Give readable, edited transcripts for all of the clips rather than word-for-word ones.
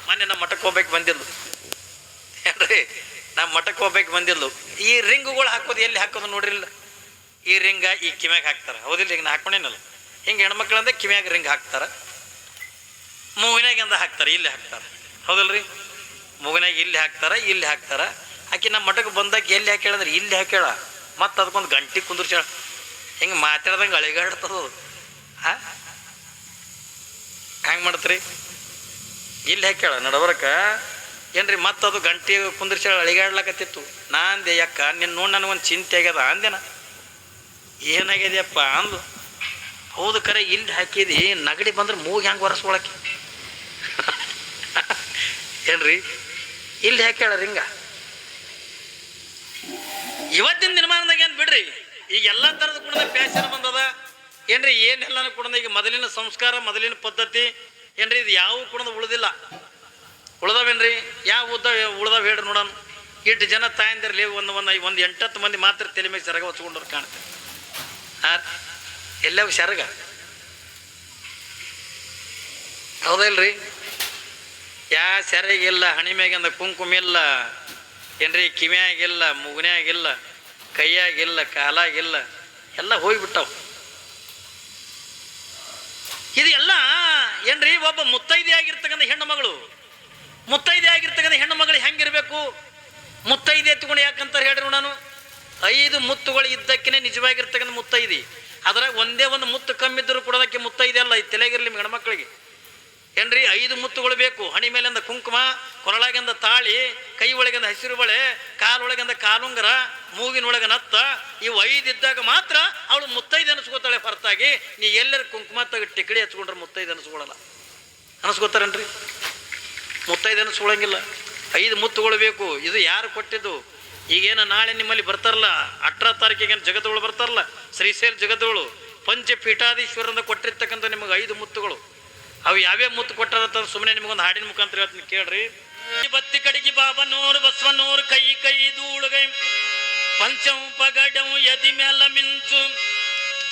ಮೊನ್ನೆ ನಮ್ಮ ಮಠಕ್ಕೆ ಹೋಗ್ಬೇಕು ಬಂದಿದ್ದು ಏನ್ರಿ, ನಮ್ಮ ಮಠಕ್ಕೆ ಹೋಗ್ಬೇಕು ಬಂದಿದ್ದು. ಈ ರಿಂಗುಗಳು ಹಾಕೋದು ಎಲ್ಲಿ ಹಾಕೋದು ನೋಡ್ರಿಲ್ಲ, ಈ ರಿಂಗ ಈ ಕಿವ್ಯಾಗ ಹಾಕ್ತಾರೆ, ಹೌದಿಲ್ಲ? ಈಗ ನಾ ಹಾಕೊಂಡೇನಲ್ಲ, ಹಿಂಗೆ ಹೆಣ್ಮಕ್ಳಂದ್ರೆ ಕಿವ್ಯಾಗ ರಿಂಗ್ ಹಾಕ್ತಾರೆ, ಮೂಗಿನಾಗಿಂದ ಹಾಕ್ತಾರೆ, ಇಲ್ಲಿ ಹಾಕ್ತಾರೆ, ಹೌದಲ್ರಿ? ಮೂಗಿನಾಗ ಇಲ್ಲಿ ಹಾಕ್ತಾರೆ, ಇಲ್ಲಿ ಹಾಕ್ತಾರೆ. ಆಕೆ ನಮ್ಮ ಮಠಕ್ಕೆ ಬಂದಾಗ ಎಲ್ಲಿ ಹಾಕ್ಯಾಳಂದ್ರೆ ಇಲ್ಲಿ ಹಾಕ್ಯಾಳ, ಮತ್ತು ಅದಕ್ಕೊಂದು ಗಂಟೆ ಕುಂದ್ರಸ್ಯಾಳ, ಹಿಂಗೆ ಮಾತಾಡ್ದಂಗೆ ಅಳಿಗಾಡ್ತದ. ಹ್ಯಾಂಗೆ ಮಾಡ್ತೀರಿ? ಇಲ್ಲಿ ಹಾಕ್ಯಾಳ ನಡಬರ್ಕ ಏನ್ರಿ, ಮತ್ತು ಅದು ಗಂಟೆ ಕುಂದ್ರಸ್ಯಾಳ, ಅಳಿಗಾಡ್ಲಕತ್ತಿತ್ತು. ನಾ ಅಂದೆ, ಯಾಕ ನಿನ್ನ ನೋಡಿ ನನಗೊಂದು ಚಿಂತೆ ಆಗ್ಯದ ಅಂದೆನ. ಏನಾಗ್ಯದಪ್ಪ ಅಂದು. ಹೌದು ಕರೆ, ಇಲ್ಲಿ ಹಾಕಿದಿ, ನಗಡಿ ಬಂದ್ರೆ ಮೂಗಿ ಹೆಂಗೆ ಒರೆಸ್ಕೊಳಕ್ಕೆ ಏನ್ರಿ, ಇಲ್ಲಿ ಹಾಕ್ಯಾಳ ರಿಂಗ. ಇವತ್ತಿನ ದಿನಮಾನದಾಗ ಏನು ಬಿಡ್ರಿ, ಈಗ ಎಲ್ಲ ಥರದ ಕುಣದ ಫ್ಯಾಷನ್ ಬಂದದ ಏನ್ರಿ, ಏನೆಲ್ಲ ಕುಣದ ಈಗ ಮೊದಲಿನ ಸಂಸ್ಕಾರ, ಮೊದಲಿನ ಪದ್ಧತಿ ಏನ್ರಿ, ಇದು ಯಾವ ಕುಣದ ಉಳಿದಿಲ್ಲ. ಉಳ್ದವೇನ್ರಿ? ಯಾವ ಉಳ್ದವ್ ಹೇಳ್ರಿ ನೋಡೋಣ. ಇಟ್ಟು ಜನ ತಾಯಂದಿರಲಿ, ಒಂದು 8-10 ಮಂದಿ ಮಾತ್ರ ತಲೆ ಮೇಲೆ ಸೆರಗ ಹೊಚ್ಕೊಂಡವ್ರು ಕಾಣ್ತಾರೆ. ಎಲ್ಲವೂ ಸೆರಗ, ಹೌದಲ್ರಿ? ಯಾ ಸೆರಗಿಲ್ಲ, ಹಣಿ ಮ್ಯಾಗಿಂದ ಕುಂಕುಮ ಇಲ್ಲ ಏನ್ರಿ, ಕಿವ್ಯಾಗಿಲ್ಲ, ಮುಗುನ್ಯಾಗಿಲ್ಲ, ಕೈಯಾಗಿಲ್ಲ, ಕಾಲಾಗಿಲ್ಲ, ಎಲ್ಲ ಹೋಗ್ಬಿಟ್ಟವು. ಇದು ಎಲ್ಲ ಏನ್ರಿ, ಒಬ್ಬ ಮುತ್ತೈದೆ ಆಗಿರ್ತಕ್ಕಂಥ ಹೆಣ್ಣು ಮಗಳು, ಮುತ್ತೈದೆ ಆಗಿರ್ತಕ್ಕಂಥ ಹೆಣ್ಣು ಮಗಳು ಹೆಂಗಿರ್ಬೇಕು? ಮುತ್ತೈದೆ ಎತ್ಕೊಂಡು ಯಾಕಂತಾರೆ ಹೇಳ್ರಿ ನಾನು. 5 ಮುತ್ತುಗಳು ಇದ್ದಕ್ಕಿನೇ ನಿಜವಾಗಿರ್ತಕ್ಕಂಥ ಮುತ್ತೈದೆ. ಅದ್ರಾಗ ಒಂದೇ ಒಂದು ಮುತ್ತು ಕಮ್ಮಿದ್ದರೂ ಕೊಡೋದಕ್ಕೆ ಮುತ್ತೈದೆ ಅಲ್ಲ. ಇದು ತಲೆಗಿರ್ಲಿ ಹೆಣ್ಮಕ್ಳಿಗೆ ಏನ್ರಿ, 5 ಮುತ್ತುಗಳು ಬೇಕು. ಹಣಿ ಮೇಲಿಂದ ಕುಂಕುಮ, ಕೊರಳಾಗಿಂದ ತಾಳಿ, ಕೈ ಒಳಗಿಂದ ಹಸಿರು ಬಳೆ, ಕಾಲೊಳಗಿಂದ ಕಾಲುಂಗರ, ಮೂಗಿನೊಳಗ ನತ್ತ, ಇವು 5 ಇದ್ದಾಗ ಮಾತ್ರ ಅವಳು ಮುತ್ತೈದೆ ಅನಿಸ್ಕೋತಾಳೆ. ಹೊರತಾಗಿ ನೀ ಎಲ್ಲರ ಕುಂಕುಮ ತೆಗೆದು ಟಿಕಡಿ ಹಚ್ಕೊಂಡ್ರೆ ಮುತ್ತೈದೆ ಅನಿಸ್ಕೊಳ್ಳಲ್ಲ. ಅನಿಸ್ಕೋತಾರನ್ರಿ? ಮುತ್ತೈದೆ ಅನಿಸ್ಕೊಳಂಗಿಲ್ಲ. 5 ಮುತ್ತುಗಳು ಬೇಕು. ಇದು ಯಾರು ಕೊಟ್ಟಿದ್ದು? ಈಗೇನು ನಾಳೆ ನಿಮ್ಮಲ್ಲಿ ಬರ್ತಾರಲ್ಲ, 18 ತಾರೀಕಿಗೆ ಜಗತ್ತುಗಳು ಬರ್ತಾರಲ್ಲ, ಶ್ರೀಶೈಲ ಜಗತ್ತುಗಳು ಪಂಚಪೀಠಾಧೀಶ್ವರಿಂದ ಕೊಟ್ಟಿರ್ತಕ್ಕಂಥ ನಿಮಗೆ 5 ಮುತ್ತುಗಳು. ಅವು ಯಾವ್ಯಾವ ಮುತ್ತು ಕೊಟ್ಟಾರ ಸುಮ್ಮನೆ ನಿಮಗೊಂದು ಹಾಡಿನ ಮುಖಾಂತರ ಹೇಳ್ತೀನಿ ಕೇಳ್ರಿ. ಬತ್ತಿ ಕಡಿಗೆ ಬಾಬನೂರು ಬಸವನೂರು ಕೈ ಕೈ ದೂಳುಗೈ ಪಂಚಂ ಪಗಡಂ ಯದಿ ಮ್ಯಾಲ ಮಿಂಚು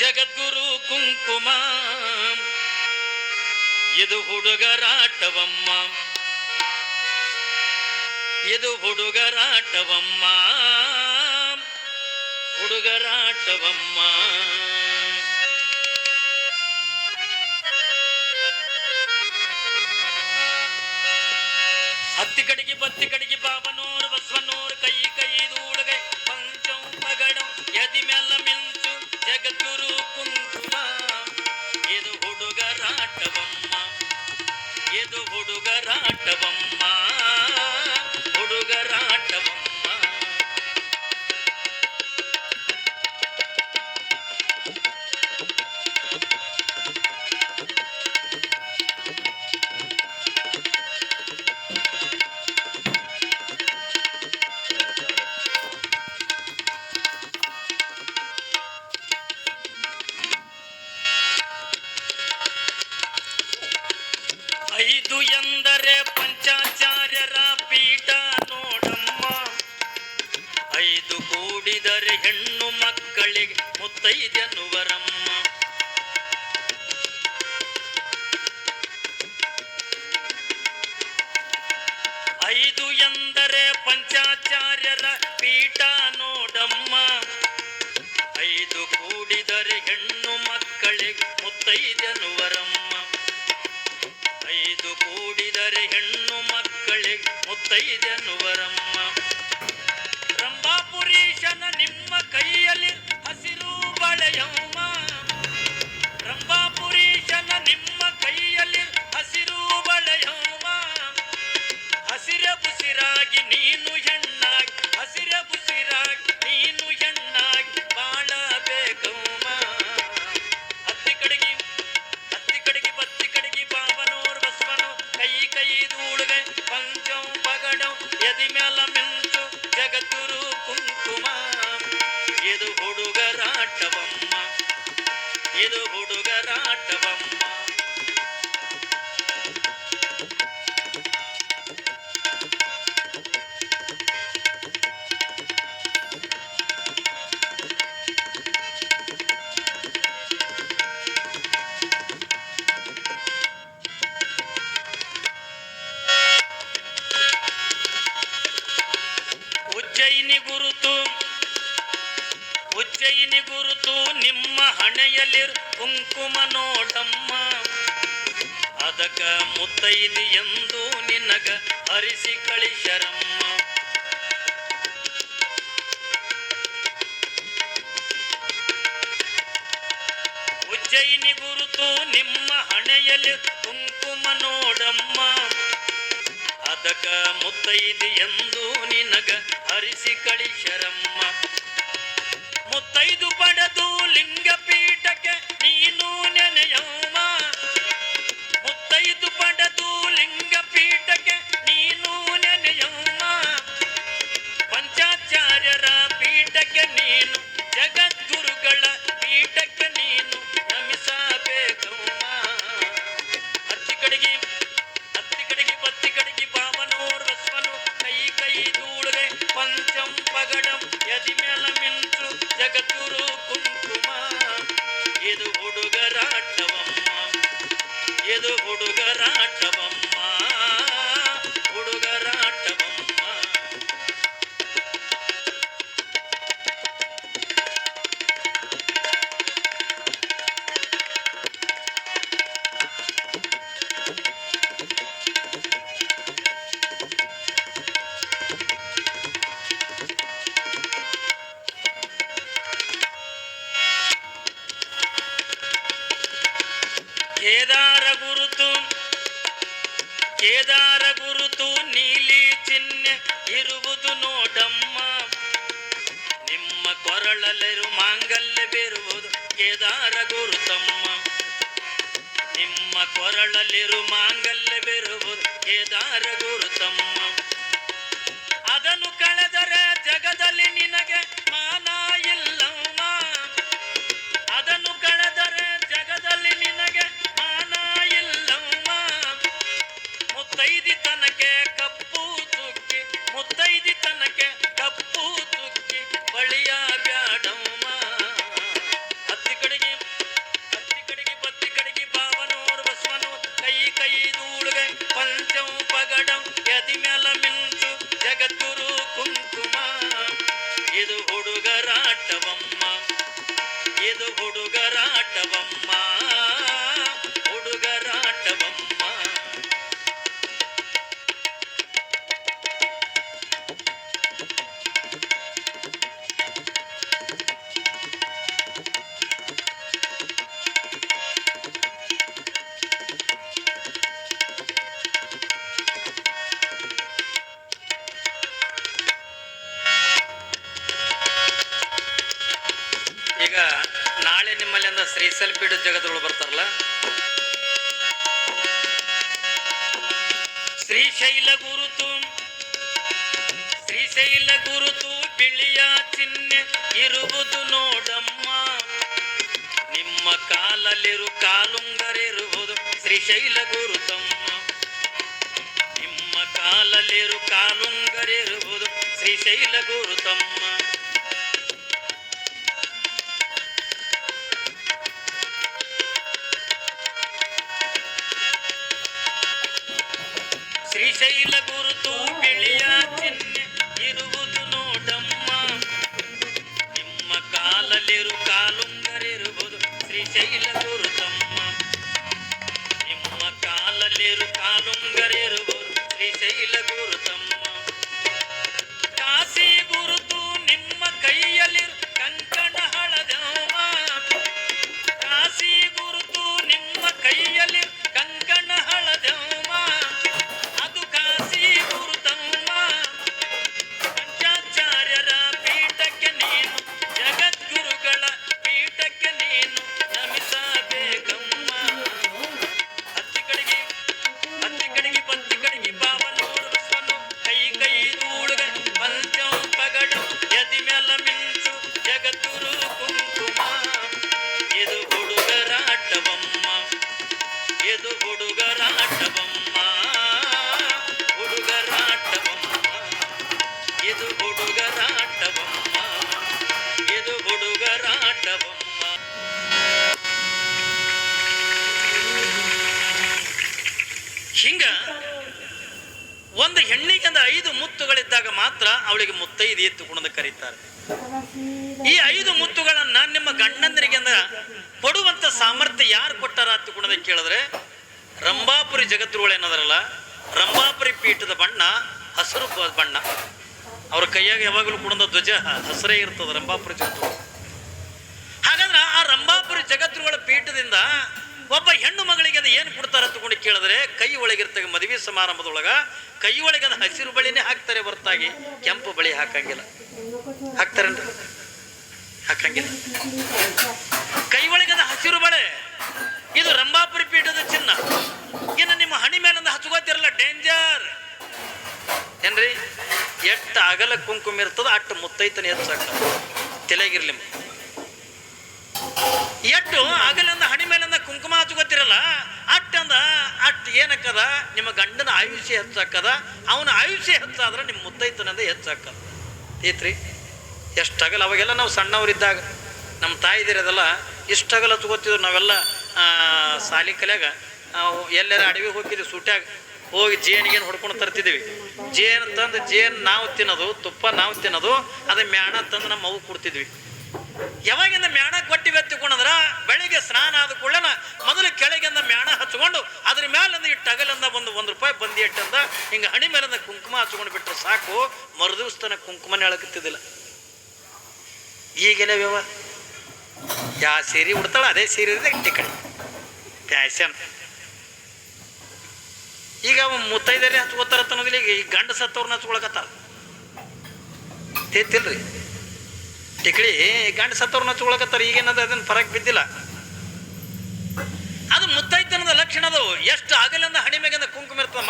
ಜಗದ್ಗುರು ಕುಂಕುಮ ಇದು ಹುಡುಗರಾಟವಮ್ಮ, ಇದು ಹುಡುಗರಾಟವಮ್ಮ, ಹುಡುಗರಾಟವಮ್ಮ. ಹತ್ತಿ ಕಡೆಗೆ ಬತ್ತಿ ಕಡೆಗೆ ಬಾಬನೂರು ಬಸವನೂರು ಕೈ ಕೈ ದೂಡುಗೈ ಪಂಚಂ ಪಗಡಂ ಯದಿ ಮ್ಯಾಲ ಮಿಂಚು ಜಗದ್ಗುರು ಕುಂಕುಮ ಇದು ಹುಡುಗರಾಟವಮ್ಮ, ಇದು ಹುಡುಗರಾಟವಮ್ಮ, ಹುಡುಗರಾಟವಮ್ಮ. ಐದು ಎಂದರೆ ಪಂಚಾಚಾರ್ಯರ ಪೀಠ ನೋಡಮ್ಮ, 5 ಕೂಡಿದರೆ ಹೆಣ್ಣು ಮಕ್ಕಳಿಗೆ ಮುತ್ತೈದೆನ್ನುವರಮ್ಮ. 5 ಎಂದರೆ ಪಂಚಾಚಾರ್ಯರ ಪೀಠ ನೋಡಮ್ಮ, 5 ಕೂಡಿದರೆ ಹೆಣ್ಣು ಮಕ್ಕಳಿಗೆ ಮುತ್ತೈದೆನ್ನುವರಮ್ಮ. 5 ಕೂಡಿದರೆ ಹೆಣ್ಣು ಮಕ್ಕಳಿಗೆ ಮುತ್ತೈದೆನ್ನುವರಮ್ಮ. ರಂಭಾಪುರೀಶನ ನಿಮ್ಮ ಕೈಯಲ್ಲಿ ಹಸಿರು ಬಳೆಯಮ್ಮ, ರಂಭಾಪುರೀಶನ ನಿಮ್ಮ ಕೈಯಲ್ಲಿ ಹಸಿರು ಬಳೆಯಮ್ಮ. ಹಸಿರ ಬುಸಿರಾಗಿ ನೀನು ಹೆಣ್ಣಾಗಿ, ಹಸಿರ ಬುಸಿರಾಗಿ ನೀನು ಹೆಣ್ಣಾಗಿ ಬಾಳಬೇಕಮ್ಮ. ಹತ್ತಿ ಕಡೆಗೆ ಬತ್ತಿ ಕಡೆಗೆ ಬಾಬನೂರು ಬಸವನು ಕೈ ಕೈ ದೂಳುಗೈ ಪಂಚಂ ಪಗಡಂ ಯದಿ ಮ್ಯಾಲ ಮಿಂಚು ಜಗದ್ಗುರು ಕುಂಕುಮ ಇದು ಹುಡುಗರಾಟವಮ್ಮ, ಇದು ಹುಡುಗರಾಟವಮ್ಮ. ಹಣೆಯಲ್ಲಿರು ಕುಂಕುಮ ನೋಡಮ್ಮ, ಅದಕ ಮುತ್ತೈದಿ ಎಂದು ನಿನಗ ಹರಿಸಿ ಕಳಿಶರಮ್ಮ. ಉಜ್ಜಯಿನಿ ಗುರುತು ನಿಮ್ಮ ಹಣೆಯಲ್ಲಿ ಕುಂಕುಮ ನೋಡಮ್ಮ, ಅದಕ ಮುತ್ತೈದಿ ಎಂದು ನಿನಗ ಹರಿಸಿ ಕಳಿಶರಮ್ಮ. ಮುತ್ತೈದು ಪಡೆದು ಲಿಂಗ ಪೀಠಕ್ಕೆ ನೀನು ನೆನೆಯಮ್ಮ, ಮುತ್ತೈದು ಪಡೆದು ಲಿಂಗ ಪೀಠಕ್ಕೆ ನೀನು ನೆನೆಯಮ್ಮ. ಪಂಚಾಚಾರ್ಯರ ಪೀಠಕ್ಕೆ ನೀನು, ಜಗದ್ಗುರುಗಳ ಪೀಠಕ್ಕೆ ನೀನು ನಮಿಸಬೇಕಮ್ಮ. ಹತ್ತಿ ಕಡೆಗೆ ಬತ್ತಿ ಕಡೆಗೆ ಬಾಬನೋರ್ ಬಸವನು ಕೈ ಕೈ ಧೂಳುಗೆ ಪಂಚಂ ಪಗಡಂ ಯದಿ ಮೇಲ ಮಿಂಚು ಜಗದ್ಗುರು ಕುಂಕುಮ. ಇದು ಹುಡುಗರಾಟವಮ್ಮ, ಇದು ಹುಡುಗರಾಟವಮ್ಮ, ಹುಡುಗರಾಟವಮ್ಮ. ಕೇದಾರ ಗುರುತು ನೀಲಿ ಚಿಹ್ನೆ ಇರುವುದು ನೋಡಮ್ಮ, ನಿಮ್ಮ ಕೊರಳಲ್ಲಿರು ಮಾಂಗಲ್ಯ ಬೇರುವುದು ಕೇದಾರ ಗುರುತಮ್ಮ. ನಿಮ್ಮ ಕೊರಳಲ್ಲಿರು ಮಾಂಗಲ್ಯ ಬೇರುವುದು ಕೇದಾರ ಗುರುತಮ್ಮ. ಅದನ್ನು ಕಳೆದರೆ ಜಗದಲ್ಲಿ ನಿನಗೆ ಮಾನ ಇಲ್ಲಮ್ಮ, ಅದನ್ನು ಕಳೆದರೆ ಜಗದಲ್ಲಿ ನಿನಗೆ ಮಾನ ಇಲ್ಲಮ್ಮ. ಮುತ್ತೈದಿ ತನಕ್ಕೆ ಕಪ್ಪು ತುಕ್ಕಿ, ಮುತ್ತೈದಿ ತನಕ್ಕೆ ಕಪ್ಪು ತುಕ್ಕಿ ಬಳಿಯ ಬ್ಯಾಡಮ್ಮ. ಹತ್ತಿ ಕಡೆಗೆ ಬತ್ತಿ ಕಡೆಗೆ ಬಾಬನೋರ್ ಬಸವನು ಕೈ ಕೈ ಧೂಳುಗೆ ಪಂಚಂ ಪಗಡಂ ಯದಿ ಮೇಲ ಮಿಂಚು ಜಗದ್ಗುರು ಕುಂಕುಮ. ಇದು ಹುಡುಗರಾಟವಮ್ಮ, ಇದು ಹುಡುಗರಾಟವಮ್ಮ, ಹುಡುಗರಾಟವಮ್ಮ. ಈಗ ನಾಳೆ ನಿಮ್ಮಲ್ಲಿಂದ ಶ್ರೀಸಲ್ಪೀಡು ಜಗದೊಳು ಬರ್ತಾರಲ್ಲ, ಶ್ರೀಶೈಲ ಗುರುತು ಬಿಳಿಯ ಚಿಹ್ನೆ ಇರುವುದು ನೋಡಮ್ಮ, ನಿಮ್ಮ ಕಾಲಲ್ಲಿರು ಕಾಲುಂಗರಿರುವುದು ಶ್ರೀಶೈಲ ಗುರುತಮ್ಮ. ನಿಮ್ಮ ಕಾಲಲ್ಲಿರು ಕಾಲುಂಗರಿರುವುದು ಶ್ರೀಶೈಲ ಗುರುತಮ್ಮ. ಶ್ರೀಶೈಲ ಗುರುತು ಬಿಳಿಯ ಚಿಹ್ನೆ ಇರುವುದು ನೋಡಮ್ಮ, ನಿಮ್ಮ ಕಾಲಲ್ಲಿರು ಕಾಲುಂಗರಿರುವುದು ಶ್ರೀಶೈಲ ಗುರುತಮ್ಮ. ನಿಮ್ಮ ಕಾಲಲ್ಲಿರು ಕಾಲುಂಗರಿರುವುದು ಶ್ರೀಶೈಲ ಗುರುತಮ್ಮ. ಕಾಶಿ ಗುರುತು ನಿಮ್ಮ ಕೈಯಲ್ಲಿರು ಕಂಕಣ ಹಳದಮ್ಮ, ಕಾಶಿ ಗುರುತು ನಿಮ್ಮ ಕೈಯಲ್ಲಿ ಕಂಕಣ ಹಳದಮ್ಮ. ಅದು ಕಾಶಿ ಗುರುತಮ್ಮ. ಪಂಚಾಚಾರ್ಯರ ಪೀಠಕ್ಕೆ ನೀನು, ಜಗದ್ಗುರುಗಳ ಪೀಠಕ್ಕೆ ನೀನು ನಮಿಸಬೇಕಮ್ಮ. ಹತ್ತಿ ಕಡೆಗೆ ಬತ್ತಿ ಕಡೆಗೆ ಬಾಬನೋರು ಬಸವನು ಕೈ ಕೈ ಧೂಳುಗೆ ಪಂಚಂ ಪಗಡಂ ಯದಿ ಮೇಲ ಮಿಂಚು ಜಗದ್ಗುರು ಕುಂಕುಮ. ಇದು ಹುಡುಗರಾಟವಮ್ಮ, ಇದು ಹುಡುಗರಾಟವಮ್ಮ, ಹುಡುಗರಾಟವಮ್ಮ. ಇದು ಹುಡುಗರಾಟವಮ್ಮ, ಇದು ಹುಡುಗರಾಟವಮ್ಮ. ಹಿಂಗ ಒಂದು ಹೆಣ್ಣಿಗೆ 5 ಮುತ್ತುಗಳಿದ್ದಾಗ ಮಾತ್ರ ಅವಳಿಗೆ ಮುತ್ತೈದೆ ಎತ್ತುಕೊಂಡು ಕರೀತಾರೆ. ಈ 5 ಮುತ್ತುಗಳನ್ನ ನಿಮ್ಮ ಗಂಡಂದರಿಗೆ ಕೊಡುವಂತ ಸಾಮರ್ಥ್ಯ ಯಾರು ಕೊಟ್ಟಾರ ಅಂತ ಗುಣದ ಕೇಳಿದ್ರೆ ರಂಭಾಪುರಿ ಜಗದ್ಗುರುಗಳು ಏನದರಲ್ಲ, ರಂಭಾಪುರಿ ಪೀಠದ ಬಣ್ಣ ಹಸಿರು ಬಣ್ಣ. ಅವ್ರ ಕೈಯಾಗ ಯಾವಾಗಲೂ ಕೂಡ ಧ್ವಜ ಹಸಿರೇ ಇರ್ತದೆ ರಂಭಾಪುರಿ ಜಗದ್ಗುರು. ಹಾಗಾದ್ರೆ ಆ ರಂಭಾಪುರಿ ಜಗದ್ಗುರುಗಳ ಪೀಠದಿಂದ ಒಬ್ಬ ಹೆಣ್ಣು ಮಗಳಿಗೆ ಅದು ಏನು ಕೊಡ್ತಾರೆ ಅಂತಕೊಂಡು ಕೇಳಿದ್ರೆ ಕೈ ಒಳಗಿರ್ತಕ್ಕ ಮದುವೆ ಸಮಾರಂಭದೊಳಗ ಕೈ ಒಳಗೆ ಅದು ಹಸಿರು ಬಳಿನೇ ಹಾಕ್ತಾರೆ ಹೊರತಾಗಿ ಕೆಂಪು ಬಳಿ ಹಾಕಂಗಿಲ್ಲ. ಹಾಕ್ತಾರೇನ್ರಿ? ಹಾಕಂಗಿಲ್ಲ. ಕೈ ಒಳಗದ ಹಸಿರು ಬಳೆ ಇದು ರಂಭಾಪುರಿ ಪೀಠದ ಚಿನ್ನ. ಇನ್ನು ನಿಮ್ಮ ಹಣಿ ಮೇಲಂದ ಹಚ್ಕೋತಿರಲ್ಲ, ಡೇಂಜರ್ ಏನ್ರಿ. ಎಷ್ಟು ಅಗಲ ಕುಂಕುಮ ಇರ್ತದ ಅಟ್ಟು ಮುತ್ತೈತನ ಹೆಚ್ಚಾಕ ತಲೆಗಿರ್ಲಿ. ಎಟ್ಟು ಅಗಲಿಂದ ಹಣಿ ಮೇಲಿಂದ ಕುಂಕುಮ ಹಚ್ಕೋತಿರಲ್ಲ ಅಟ್ಟು ಏನಕ್ಕದ ನಿಮ್ಮ ಗಂಡನ ಆಯುಷ್ಯ ಹೆಚ್ಚಾಕದ. ಅವನ ಆಯುಷ್ಯ ಹೆಚ್ಚಾದ್ರೆ ನಿಮ್ಮ ಮುತ್ತೈತನದ ಹೆಚ್ಚಾಕದ ಐತ್ರಿ. ಎಷ್ಟಾಗಲ್ಲ ಅವಾಗೆಲ್ಲ ನಾವು ಸಣ್ಣವರಿದ್ದಾಗ ನಮ್ಮ ತಾಯಿದಿರದಲ್ಲ ಇಷ್ಟಾಗಲ್ಲ ಹಚ್ಕೋತಿದ್ರು. ನಾವೆಲ್ಲ ಸಾಲಿ ಕಲ್ಯಾಗ ಎಲ್ಲರ ಅಡವಿಗೆ ಹೋಗಿದ್ವಿ, ಸೂಟ್ಯಾಗ ಹೋಗಿ ಜೇನಿಗೇನು ಹೊಡ್ಕೊಂಡು ತರ್ತಿದ್ದೀವಿ. ಜೇನು ತಂದು ಜೇನು ನಾವು ತಿನ್ನೋದು, ತುಪ್ಪ ನಾವು ತಿನ್ನೋದು, ಅದು ಮ್ಯಾಣ ತಂದು ನಮ್ಮ ಮಗು ಕೊಡ್ತಿದ್ವಿ. ಯಾವಾಗಿಂದ ಮ್ಯಾಣ ಕೊಟ್ಟಿವಿ ಹತ್ತಿಕೊಂಡ್ರ ಬೆಳಿಗ್ಗೆ ಸ್ನಾನ ಆದ ಕೂಡಲೇ ಮೊದಲು ಕೆಳಗಿಂದ ಮ್ಯಾಣ ಹಚ್ಕೊಂಡು ಅದ್ರ ಮೇಲಿಂದ ಇಟ್ಟು ಅಗಲಿಂದ ಒಂದು ರೂಪಾಯಿ ಬಂದಿ ಇಟ್ಟಂದ ಹಿಂಗೆ ಹಣಿ ಮೇಲಿಂದ ಕುಂಕುಮ ಹಚ್ಕೊಂಡು ಬಿಟ್ಟರೆ ಸಾಕು. ಮರುದಿವ್ಸ ತನಕ ಕುಂಕುಮನೇ ಹೇಳಕತ್ತಿದ್ದಿಲ್ಲ. ಈಗೆಲ್ಲ ಯಾವ ಸೀರೆ ಉಡ್ತಾಳ ಅದೇ ಸೀರೆ ಇಟ್ಟಿ ಕಡೆ ಫ್ಯಾಷನ್. ಈಗ ಮುತ್ತೈದರೇ ಹಚ್ಕೋತಾರ ಅನ್ನೋದಿಲ್ಲ. ಈಗ ಗಂಡ ಸತ್ತವ್ರನ್ನ ಹಚ್ಕೊಳಕತ್ತಾರ ತಿಳ್ರಿ. ಟಿಕಳಿ ಗಂಡ ಸತ್ತವ್ರನ್ನ ಹಚ್ಕೊಳಕತ್ತಾರ. ಈಗೇನದ ಅದನ್ನ ಫರಕ್ ಬಿದ್ದಿಲ್ಲ. ಅದು ಮುತ್ತೈತನದ ಲಕ್ಷಣ. ಅದು ಎಷ್ಟು ಅಗಲಿಂದ ಹಣಿ ಮೇಗಿಂದ ಕುಂಕುಮ ಇರ್ತದೆ.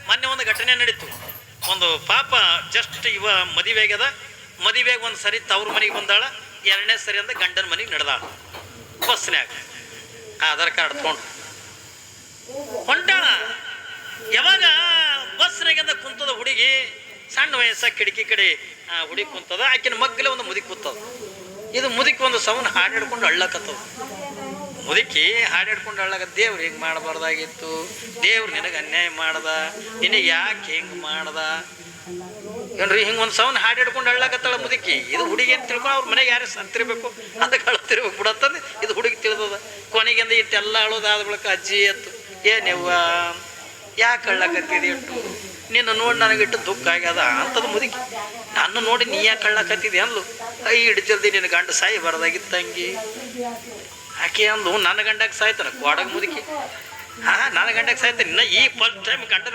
ಮೊನ್ನೆ ಒಂದು ಘಟನೆ ನಡೀತು. ಒಂದು ಪಾಪ ಜಸ್ಟ್ ಇವ ಮದುವೆ ಆಗ್ಯದ. ಮದುವೆಗೆ ಒಂದು ಸರಿ ತವ್ರ ಮನೆಗೆ ಬಂದಾಳ, 2ನೇ ಸರಿ ಅಂದ ಗಂಡನ ಮನೆಗೆ ನಡೆದಾಳ. ಬಸ್ನ್ಯಾಗ ಆಧಾರ್ ಕಾರ್ಡ್ ತೊಗೊಂಡು ಹೊಂಟಾಳ. ಯಾವಾಗ ಬಸ್ನಾಗಿಂದ ಕುಂತದ ಹುಡುಗಿ, ಸಣ್ಣ ವಯಸ್ಸ ಕಿಟಕಿ ಕಡೆ ಹುಡುಗಿ ಕುಂತದ. ಆಕಿನ ಮಗ್ಗಲೇ ಒಂದು ಮುದುಕಿ ಕೂತದ. ಇದು ಮುದುಕಿ ಒಂದು ಸೌನ್ ಹಾಡಿಡ್ಕೊಂಡು ಅಳ್ಳಕತ್ತದ. ಮುದುಕಿ ಹಾಡಿಡ್ಕೊಂಡು ಅಳ್ಳಕ, ದೇವ್ರು ಹಿಂಗೆ ಮಾಡಬಾರ್ದಾಗಿತ್ತು, ದೇವ್ರು ನಿನಗೆ ಅನ್ಯಾಯ ಮಾಡ್ದ, ನಿನಗೆ ಯಾಕೆ ಹಿಂಗೆ ಮಾಡ್ದ ಏನ್ರಿ. ಹಿಂಗೆ ಒಂದು ಸೌನ್ ಹಾಡಿಡ್ಕೊಂಡು ಅಳ್ಳಕತ್ತಾಳ ಮುದುಕಿ. ಇದು ಹುಡುಗಿ ಅಂತ ತಿಳ್ಕೊಂಡು ಅವ್ರ ಮನೆಗೆ ಯಾರು ಸಂತಿರ್ಬೇಕು ಅದಕ್ಕೆ ಅಳ್ತಿರ್ಬೇಕು ಬಿಡತ್ತಂದು ಇದು ಹುಡುಗಿ ತಿಳಿದದ. ಕೊನೆಗಿಂದ ಇಟ್ಟೆಲ್ಲ ಅಳೋದಾದ ಬಳಿಕ ಅಜ್ಜಿ ಎತ್ತು, ಏನೇವ್ವ ಯಾಕೆ ಅಳ್ಳಕತ್ತಿದೆ ಇಟ್ಟು, ನಿನ್ನ ನೋಡಿ ನನಗಿಟ್ಟು ದುಃಖ ಆಗ್ಯದ ಅಂಥದ್ದು ಮುದುಕಿ. ನಾನು ನೋಡಿ ನೀ ಯಾಕೆ ಕಳ್ಳಕತ್ತಿದೆ ಅಂದ್ಲು. ಇಡು ಜಲ್ದಿ ನಿನ್ನ ಗಂಡ ಸಾಯಿ ಬರದಾಗಿತ್ತು ತಂಗಿ. ಆಕೆ ಅಂದು ನನ್ನ ಗಂಡಕ್ಕೆ ಸಾಯ್ತಾನ ಕ್ವಾಡಗ ಮುದುಕಿ. ನನ್ನ ಗಂಡಕ್ಕೆ ಸಾಯ್ತಾನೆ. ಇನ್ನ ಈ ಫಸ್ಟ್ ಟೈಮ್ ಗಂಡನ